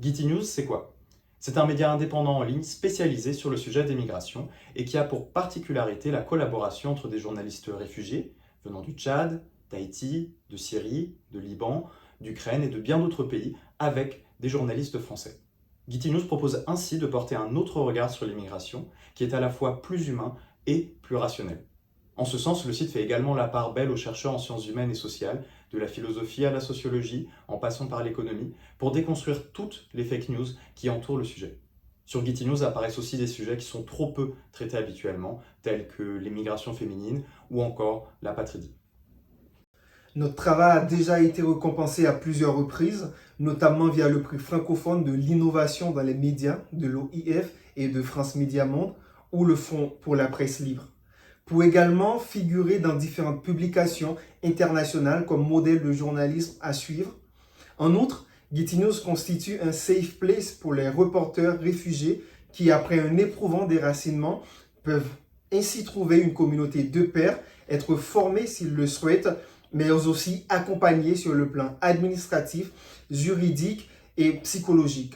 Getty News, c'est quoi? C'est un média indépendant en ligne spécialisé sur le sujet des migrations et qui a pour particularité la collaboration entre des journalistes réfugiés venant du Tchad, d'Haïti, de Syrie, de Liban, d'Ukraine et de bien d'autres pays avec des journalistes français. Getty News propose ainsi de porter un autre regard sur l'immigration qui est à la fois plus humain et plus rationnel. En ce sens, le site fait également la part belle aux chercheurs en sciences humaines et sociales, de la philosophie à la sociologie, en passant par l'économie, pour déconstruire toutes les fake news qui entourent le sujet. Sur Getty News apparaissent aussi des sujets qui sont trop peu traités habituellement, tels que l'immigration féminine ou encore l'apatridie. Notre travail a déjà été récompensé à plusieurs reprises, notamment via le prix francophone de l'innovation dans les médias de l'OIF et de France Média Monde ou le Fonds pour la presse libre. Pour également figurer dans différentes publications internationales comme modèle de journalisme à suivre. En outre, Getty News constitue un safe place pour les reporters réfugiés qui, après un éprouvant déracinement, peuvent ainsi trouver une communauté de pairs, être formés s'ils le souhaitent, mais aussi accompagnés sur le plan administratif, juridique et psychologique.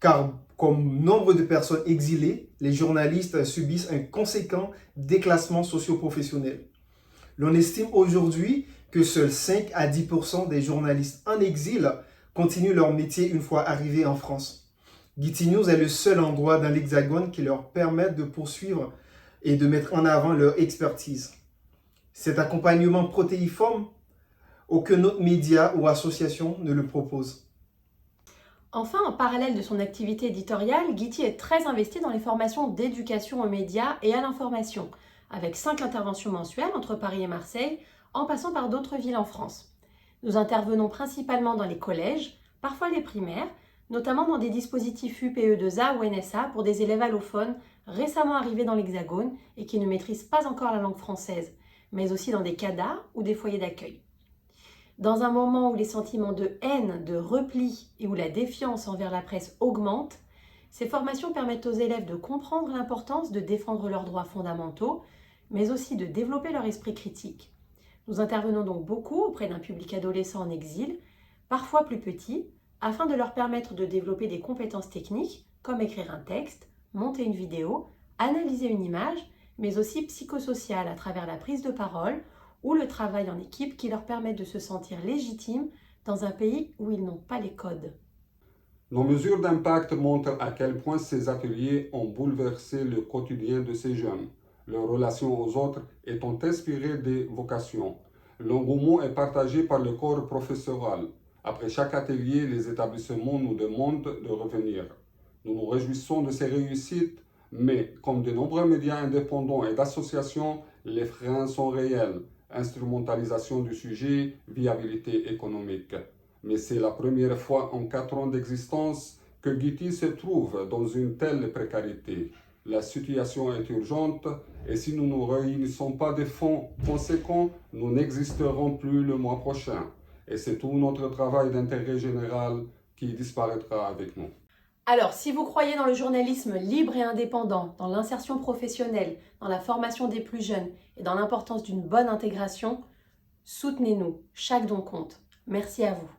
Car comme nombre de personnes exilées, les journalistes subissent un conséquent déclassement socio-professionnel. L'on estime aujourd'hui que seuls 5 à 10% des journalistes en exil continuent leur métier une fois arrivés en France. Getty News est le seul endroit dans l'Hexagone qui leur permet de poursuivre et de mettre en avant leur expertise. Cet accompagnement protéiforme, aucun autre média ou association ne le propose. Enfin, en parallèle de son activité éditoriale, Getty est très investi dans les formations d'éducation aux médias et à l'information, avec 5 interventions mensuelles entre Paris et Marseille, en passant par d'autres villes en France. Nous intervenons principalement dans les collèges, parfois les primaires, notamment dans des dispositifs UPE2A ou NSA pour des élèves allophones récemment arrivés dans l'Hexagone et qui ne maîtrisent pas encore la langue française, mais aussi dans des CADA ou des foyers d'accueil. Dans un moment où les sentiments de haine, de repli et où la défiance envers la presse augmente, ces formations permettent aux élèves de comprendre l'importance de défendre leurs droits fondamentaux, mais aussi de développer leur esprit critique. Nous intervenons donc beaucoup auprès d'un public adolescent en exil, parfois plus petit, afin de leur permettre de développer des compétences techniques, comme écrire un texte, monter une vidéo, analyser une image, mais aussi psychosociales à travers la prise de parole ou le travail en équipe qui leur permet de se sentir légitimes dans un pays où ils n'ont pas les codes. Nos mesures d'impact montrent à quel point ces ateliers ont bouleversé le quotidien de ces jeunes, leur relation aux autres étant inspirée des vocations. L'engouement est partagé par le corps professoral. Après chaque atelier, les établissements nous demandent de revenir. Nous nous réjouissons de ces réussites, mais comme de nombreux médias indépendants et d'associations, les freins sont réels. Instrumentalisation du sujet, viabilité économique. Mais c'est la première fois en 4 ans d'existence que Getty se trouve dans une telle précarité. La situation est urgente et si nous ne réunissons pas des fonds conséquents, nous n'existerons plus le mois prochain. Et c'est tout notre travail d'intérêt général qui disparaîtra avec nous. Alors, si vous croyez dans le journalisme libre et indépendant, dans l'insertion professionnelle, dans la formation des plus jeunes et dans l'importance d'une bonne intégration, soutenez-nous. Chaque don compte. Merci à vous.